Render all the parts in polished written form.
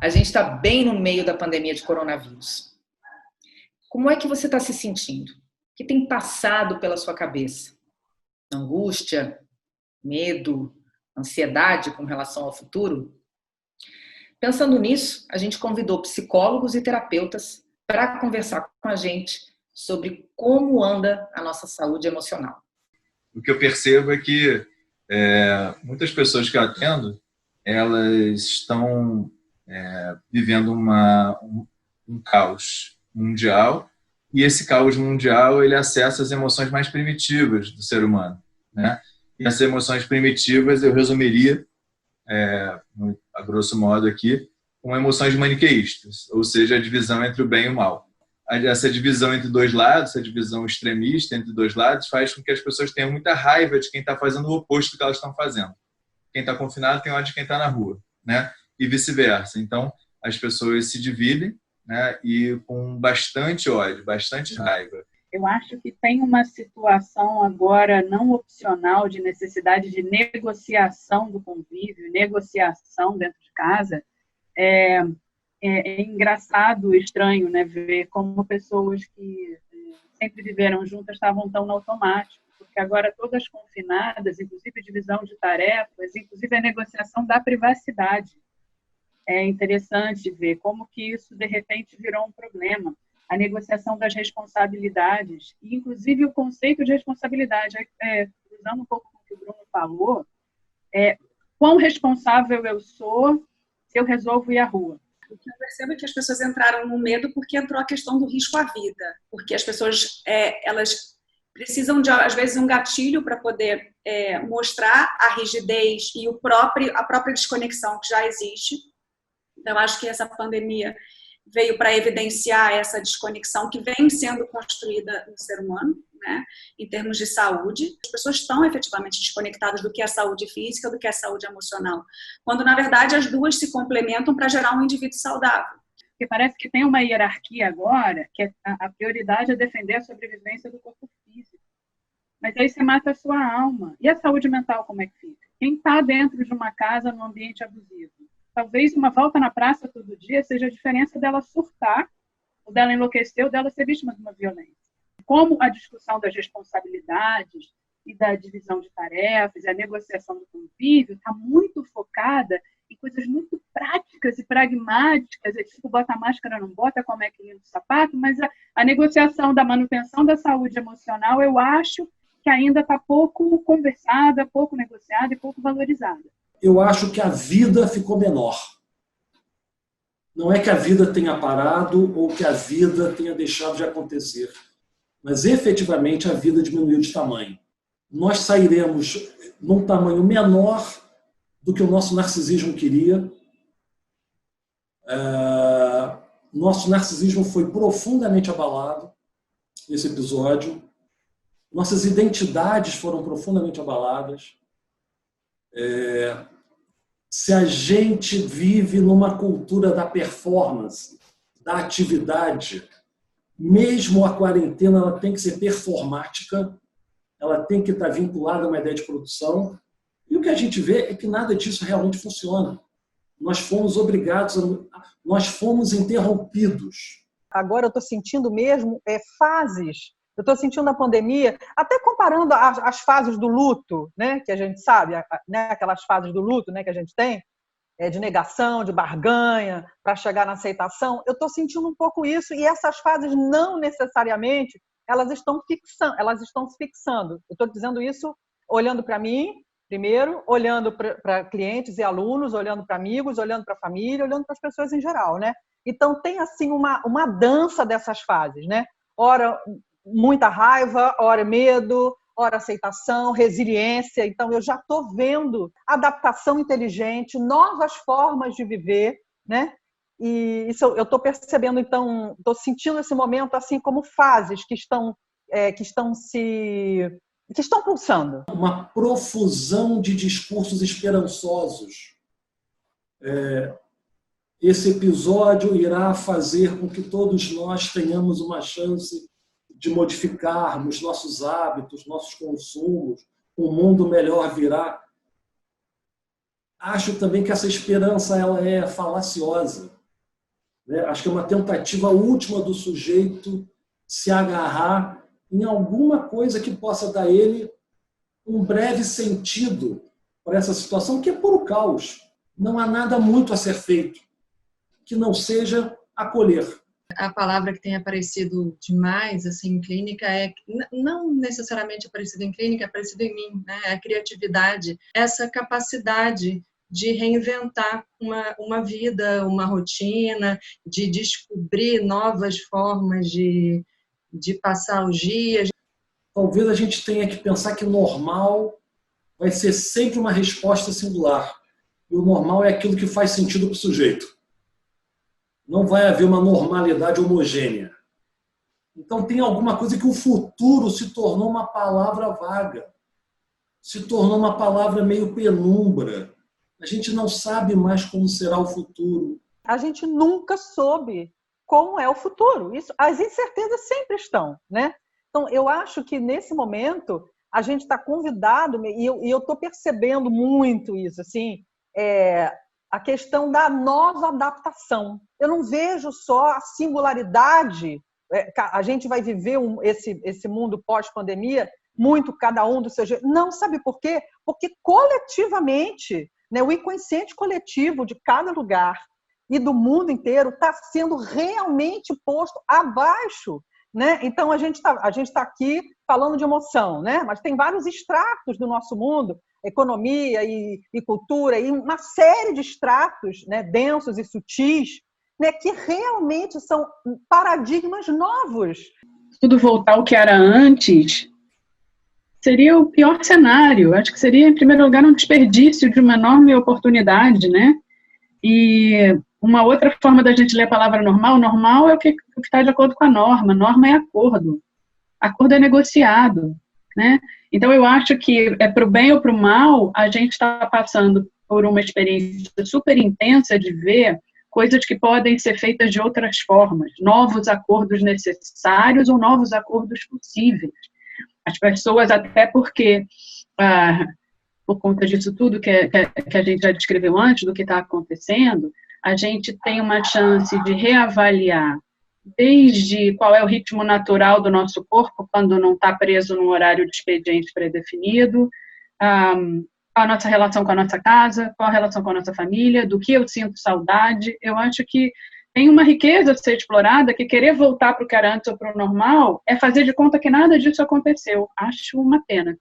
A gente está bem no meio da pandemia de coronavírus. Como é que você está se sentindo? O que tem passado pela sua cabeça? Angústia, medo, ansiedade com relação ao futuro? Pensando nisso, a gente convidou psicólogos e terapeutas para conversar com a gente sobre como anda a nossa saúde emocional. O que eu percebo é que muitas pessoas que eu atendo, elas estão vivendo um caos mundial, e esse caos mundial ele acessa as emoções mais primitivas do ser humano, né? E essas emoções primitivas eu resumiria, a grosso modo aqui, com emoções maniqueístas, ou seja, a divisão entre o bem e o mal. Essa divisão entre dois lados, essa divisão extremista entre dois lados, faz com que as pessoas tenham muita raiva de quem está fazendo o oposto do que elas estão fazendo. Quem está confinado tem ódio de quem está na rua, né? E vice-versa. Então, as pessoas se dividem, né? E com bastante ódio, bastante raiva. Eu acho que tem uma situação agora não opcional de necessidade de negociação do convívio, negociação dentro de casa. É engraçado, estranho, né, ver como pessoas que sempre viveram juntas estavam tão no automático, porque agora todas confinadas, inclusive divisão de tarefas, inclusive a negociação da privacidade. É interessante ver como que isso, de repente, virou um problema. A negociação das responsabilidades, e inclusive o conceito de responsabilidade, usando um pouco o que o Bruno falou, quão responsável eu sou se eu resolvo ir à rua. O que eu percebo é que as pessoas entraram no medo porque entrou a questão do risco à vida, porque as pessoas elas precisam de, às vezes, um gatilho para poder mostrar a rigidez e a própria desconexão que já existe. Então, eu acho que essa pandemia veio para evidenciar essa desconexão que vem sendo construída no ser humano, né, em termos de saúde. As pessoas estão efetivamente desconectadas do que é saúde física, do que é saúde emocional, quando, na verdade, as duas se complementam para gerar um indivíduo saudável. Porque parece que tem uma hierarquia agora, que a prioridade é defender a sobrevivência do corpo físico. Mas aí você mata a sua alma. E a saúde mental, como é que fica? Quem está dentro de uma casa num ambiente abusivo? Talvez uma volta na praça todo dia seja a diferença dela surtar, ou dela enlouquecer, ou dela ser vítima de uma violência. Como a discussão das responsabilidades e da divisão de tarefas, a negociação do convívio está muito focada em coisas muito práticas e pragmáticas, tipo, bota a máscara, não bota, como é que limpa o sapato, mas a negociação da manutenção da saúde emocional, eu acho que ainda está pouco conversada, pouco negociada e pouco valorizada. Eu acho que a vida ficou menor. Não é que a vida tenha parado ou que a vida tenha deixado de acontecer, mas efetivamente a vida diminuiu de tamanho. Nós sairemos num tamanho menor do que o nosso narcisismo queria. Nosso narcisismo foi profundamente abalado nesse episódio. Nossas identidades foram profundamente abaladas. Se a gente vive numa cultura da performance, da atividade, mesmo a quarentena ela tem que ser performática, ela tem que estar vinculada a uma ideia de produção, e o que a gente vê é que nada disso realmente funciona. Nós fomos obrigados, nós fomos interrompidos. Agora eu estou sentindo mesmo fases. Eu estou sentindo a pandemia, até comparando as fases do luto, né, que a gente sabe, né, aquelas fases do luto, né, que a gente tem, de negação, de barganha, para chegar na aceitação. Eu estou sentindo um pouco isso, e essas fases não necessariamente elas estão se fixando. Eu estou dizendo isso olhando para mim, primeiro, olhando para clientes e alunos, olhando para amigos, olhando para a família, olhando para as pessoas em geral, né? Então tem assim uma dança dessas fases, né? Ora muita raiva, ora medo, ora aceitação, resiliência. Então eu já estou vendo adaptação inteligente, novas formas de viver, né? E isso eu estou percebendo, então, estou sentindo esse momento assim como fases que estão pulsando. Uma profusão de discursos esperançosos. Esse episódio irá fazer com que todos nós tenhamos uma chance de modificarmos nossos hábitos, nossos consumos, um mundo melhor virá. Acho também que essa esperança ela é falaciosa, né? Acho que é uma tentativa última do sujeito se agarrar em alguma coisa que possa dar a ele um breve sentido para essa situação, que é puro caos. Não há nada muito a ser feito que não seja acolher. A palavra que tem aparecido demais assim, em clínica não necessariamente aparecido em clínica, é aparecido em mim, né? É a criatividade, essa capacidade de reinventar uma vida, uma rotina, de descobrir novas formas de passar os dias. Talvez a gente tenha que pensar que normal vai ser sempre uma resposta singular. E o normal é aquilo que faz sentido para o sujeito. Não vai haver uma normalidade homogênea. Então tem alguma coisa que o futuro se tornou uma palavra vaga, se tornou uma palavra meio penumbra. A gente não sabe mais como será o futuro. A gente nunca soube como é o futuro. As incertezas sempre estão, né? Então, eu acho que nesse momento a gente está convidado, e eu estou percebendo muito isso, assim, a questão da nova adaptação. Eu não vejo só a singularidade. A gente vai viver esse mundo pós-pandemia, muito cada um do seu jeito. Não, sabe por quê? Porque coletivamente, né, o inconsciente coletivo de cada lugar e do mundo inteiro está sendo realmente posto abaixo, né? Então, a gente tá aqui falando de emoção, né? Mas tem vários estratos do nosso mundo, economia e cultura, e uma série de estratos, né, densos e sutis, né, que realmente são paradigmas novos. Tudo voltar ao que era antes seria o pior cenário. Acho que seria, em primeiro lugar, um desperdício de uma enorme oportunidade, né? E uma outra forma da gente ler a palavra normal, normal é o que está de acordo com a norma. Norma é acordo. Acordo é negociado, né? Então, eu acho que, para o bem ou para o mal, a gente está passando por uma experiência super intensa de ver coisas que podem ser feitas de outras formas, novos acordos necessários ou novos acordos possíveis. As pessoas, até porque, por conta disso tudo que a gente já descreveu antes, do que está acontecendo, a gente tem uma chance de reavaliar desde qual é o ritmo natural do nosso corpo, quando não está preso num horário de expediente pré-definido, qual a nossa relação com a nossa casa, qual a relação com a nossa família, do que eu sinto saudade. Eu acho que tem uma riqueza a ser explorada, que querer voltar para o que era antes ou para o normal é fazer de conta que nada disso aconteceu. Acho uma pena.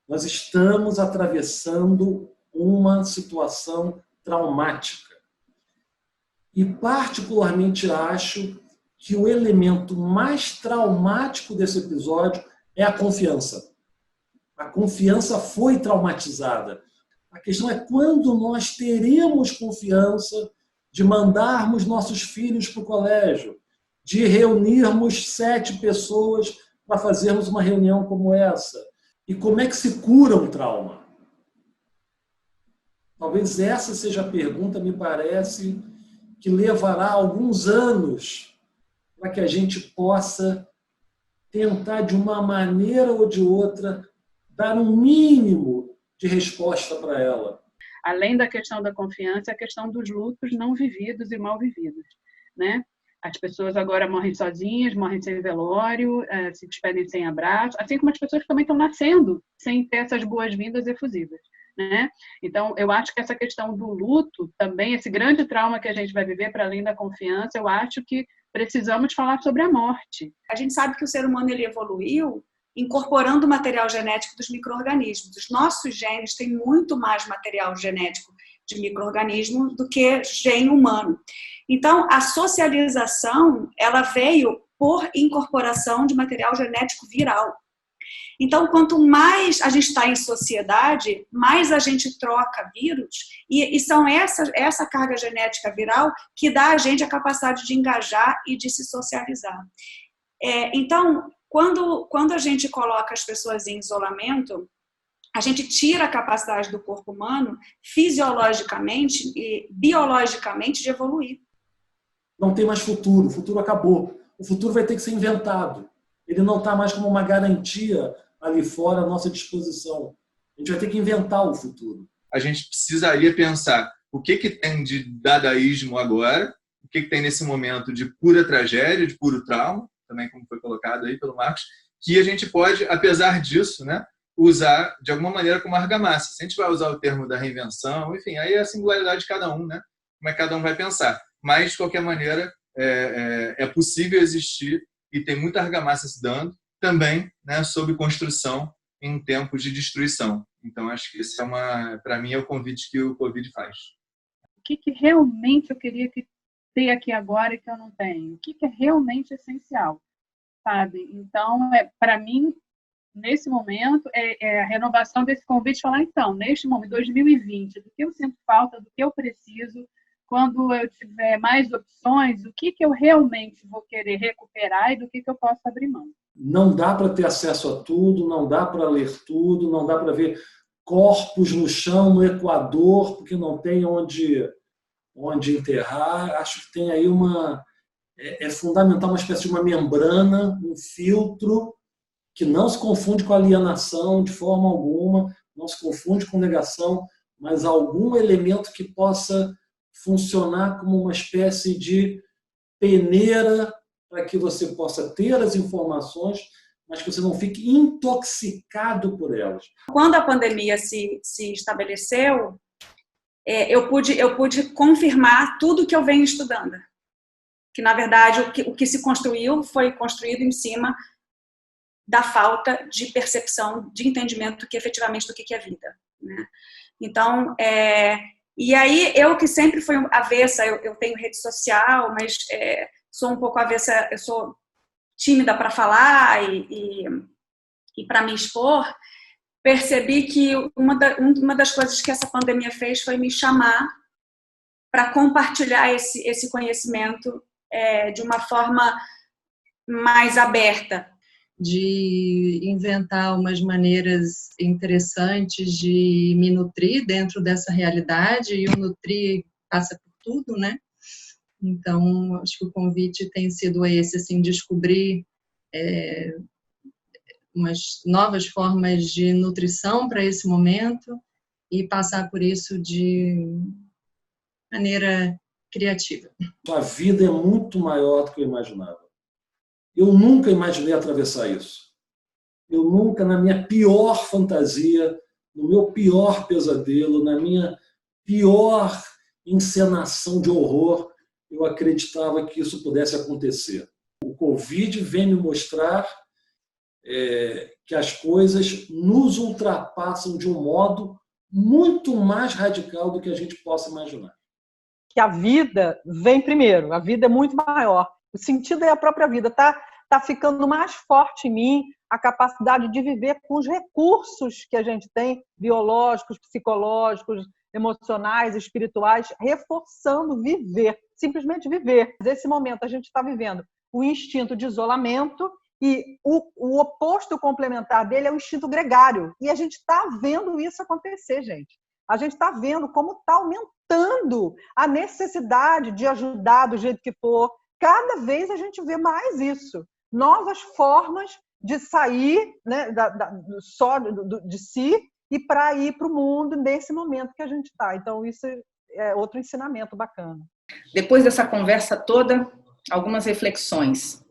Nós estamos atravessando uma situação traumática. E particularmente acho que o elemento mais traumático desse episódio é a confiança. A confiança foi traumatizada. A questão é quando nós teremos confiança de mandarmos nossos filhos para o colégio, de reunirmos 7 pessoas para fazermos uma reunião como essa. E como é que se cura um trauma? Talvez essa seja a pergunta, me parece, que levará alguns anos para que a gente possa tentar, de uma maneira ou de outra, dar um mínimo de resposta para ela. Além da questão da confiança, a questão dos lutos não vividos e mal vividos, né? As pessoas agora morrem sozinhas, morrem sem velório, se despedem sem abraço, assim como as pessoas também estão nascendo sem ter essas boas-vindas efusivas, né? Então, eu acho que essa questão do luto também, esse grande trauma que a gente vai viver para além da confiança, eu acho que precisamos falar sobre a morte. A gente sabe que o ser humano ele evoluiu incorporando o material genético dos micro-organismos. Os nossos genes têm muito mais material genético de micro-organismo do que gene humano. Então, a socialização, ela veio por incorporação de material genético viral. Então, quanto mais a gente está em sociedade, mais a gente troca vírus, e são essa carga genética viral que dá a gente a capacidade de engajar e de se socializar. Então, quando a gente coloca as pessoas em isolamento, a gente tira a capacidade do corpo humano, fisiologicamente e biologicamente, de evoluir. Não tem mais futuro, o futuro acabou. O futuro vai ter que ser inventado. Ele não está mais como uma garantia ali fora à nossa disposição. A gente vai ter que inventar o futuro. a gente precisaria pensar o que tem de dadaísmo agora, o que tem nesse momento de pura tragédia, de puro trauma, também como foi colocado aí pelo Marcos, que a gente pode, apesar disso, né, usar de alguma maneira como argamassa. Se a gente vai usar o termo da reinvenção, enfim, aí é a singularidade de cada um, né? Como é que cada um vai pensar. Mas, de qualquer maneira, é possível existir e tem muita argamassa se dando também, né, sob construção em tempos de destruição. Então, acho que esse para mim, é o convite que o Covid faz. O que realmente eu queria ter aqui agora e que eu não tenho? O que é realmente essencial, sabe? Então, para mim, nesse momento, é a renovação desse convite, falar, então, neste momento, 2020, do que eu sinto falta, do que eu preciso, quando eu tiver mais opções, o que eu realmente vou querer recuperar e do que eu posso abrir mão. Não dá para ter acesso a tudo, não dá para ler tudo, não dá para ver corpos no chão no Equador, porque não tem onde enterrar. Acho que tem aí é fundamental uma espécie de uma membrana, um filtro, que não se confunde com alienação de forma alguma, não se confunde com negação, mas algum elemento que possa funcionar como uma espécie de peneira para que você possa ter as informações, mas que você não fique intoxicado por elas. Quando a pandemia se estabeleceu, eu pude confirmar tudo que eu venho estudando. Que, na verdade, o que se construiu foi construído em cima da falta de percepção, de entendimento que efetivamente do que é vida, né? Então, e aí eu que sempre fui avessa, eu tenho rede social, mas sou um pouco avessa, eu sou tímida para falar e para me expor, percebi que uma das coisas que essa pandemia fez foi me chamar para compartilhar esse conhecimento de uma forma mais aberta. De inventar umas maneiras interessantes de me nutrir dentro dessa realidade, e o nutrir passa por tudo, né? Então, acho que o convite tem sido esse, assim, descobrir umas novas formas de nutrição para esse momento e passar por isso de maneira criativa. A vida é muito maior do que eu imaginava. Eu nunca imaginei atravessar isso. Eu nunca, na minha pior fantasia, no meu pior pesadelo, na minha pior encenação de horror, eu acreditava que isso pudesse acontecer. O Covid vem me mostrar que as coisas nos ultrapassam de um modo muito mais radical do que a gente possa imaginar. Que a vida vem primeiro, a vida é muito maior. O sentido é a própria vida. Tá ficando mais forte em mim a capacidade de viver com os recursos que a gente tem, biológicos, psicológicos, emocionais, espirituais, reforçando viver, simplesmente viver. Nesse momento a gente está vivendo o instinto de isolamento e o oposto complementar dele é o instinto gregário. E a gente está vendo isso acontecer, gente. A gente está vendo como está aumentando a necessidade de ajudar do jeito que for. Cada vez a gente vê mais isso. Novas formas de sair, né, só de si e para ir para o mundo nesse momento que a gente está. Então, isso é outro ensinamento bacana. Depois dessa conversa toda, algumas reflexões.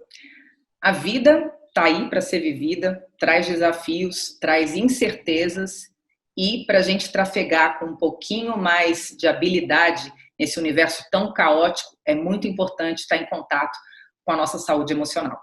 A vida está aí para ser vivida, traz desafios, traz incertezas, e para a gente trafegar com um pouquinho mais de habilidade nesse universo tão caótico, é muito importante estar em contato com a nossa saúde emocional.